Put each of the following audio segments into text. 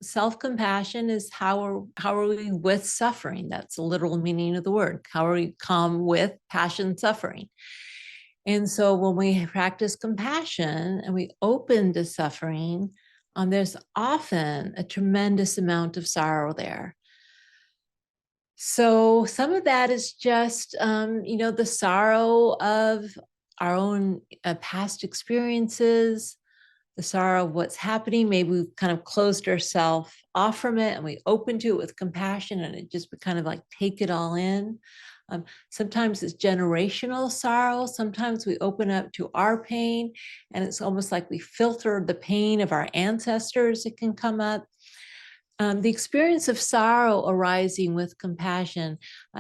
self-compassion is how are we with suffering? That's the literal meaning of the word. How are we calm with passion suffering? And so when we practice compassion and we open to suffering, there's often a tremendous amount of sorrow there. So some of that is just, the sorrow of our own past experiences, the sorrow of what's happening. Maybe we've kind of closed ourselves off from it and we open to it with compassion and it just kind of like take it all in. Sometimes it's generational sorrow. Sometimes we open up to our pain and it's almost like we filter the pain of our ancestors. It can come up. The experience of sorrow arising with compassion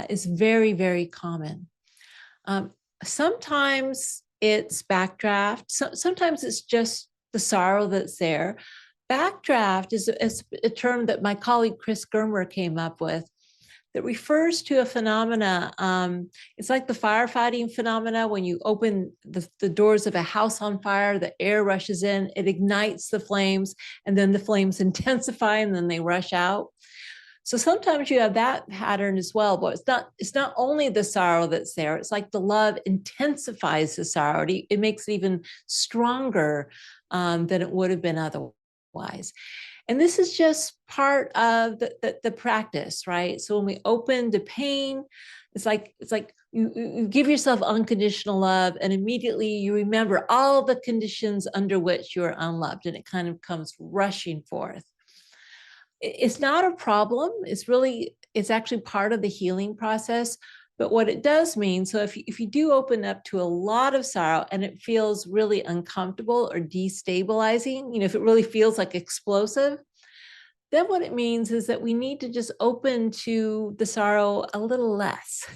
is very, very common. Sometimes it's backdraft. Sometimes it's just the sorrow that's there. Backdraft is a term that my colleague Chris Germer came up with that refers to a phenomena. It's like the firefighting phenomena. When you open the doors of a house on fire, the air rushes in, it ignites the flames, and then the flames intensify and then they rush out. So sometimes you have that pattern as well, but it's not only the sorrow that's there. It's like the love intensifies the sorrow. It makes it even stronger than it would have been otherwise. And this is just part of the practice, right? So when we open to pain, it's like you give yourself unconditional love and immediately you remember all the conditions under which you're unloved and it kind of comes rushing forth. It's not a problem. It's actually part of the healing process. But what it does mean, so if you do open up to a lot of sorrow and it feels really uncomfortable or destabilizing, if it really feels like explosive, then what it means is that we need to just open to the sorrow a little less.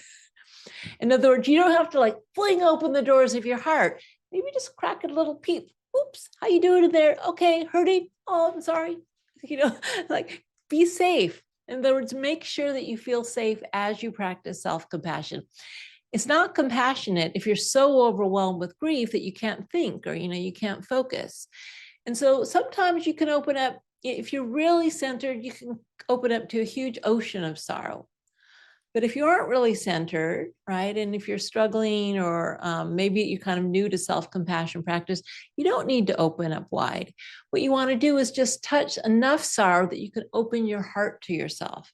In other words, you don't have to like fling open the doors of your heart. Maybe just crack a little peep. Oops, how you doing in there? Okay, hurting? Oh, I'm sorry. Like be safe. In other words, make sure that you feel safe as you practice self-compassion. It's not compassionate if you're so overwhelmed with grief that you can't think or, you can't focus. And so sometimes you can open up, if you're really centered, you can open up to a huge ocean of sorrow. But if you aren't really centered, right, and if you're struggling or maybe you're kind of new to self-compassion practice, you don't need to open up wide. What you want to do is just touch enough sorrow that you can open your heart to yourself.